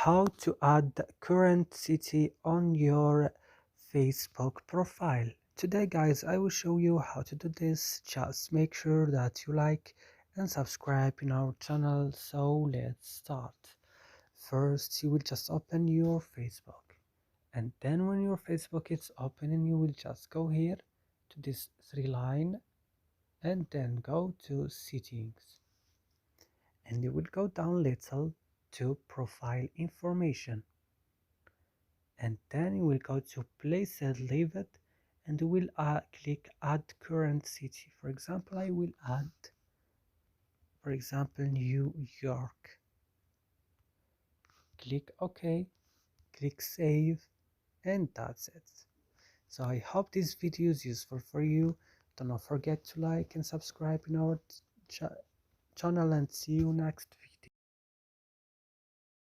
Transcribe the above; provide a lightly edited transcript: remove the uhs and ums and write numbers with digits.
how to add the current city on your Facebook profile. Today guys, I will show you how to do this. Just make sure that you like and subscribe in our channel. So let's start. First you will just open your Facebook, and then when your Facebook is open, you will just go here to this three line and then go to settings, and you will go down little to profile information, and then you will go to place and leave it, and you will click add current city. For example, I will add, for example, New York. Click OK, click save, and that's it. So I hope this video is useful for you. Do not forget to like and subscribe in our channel, and see you next video.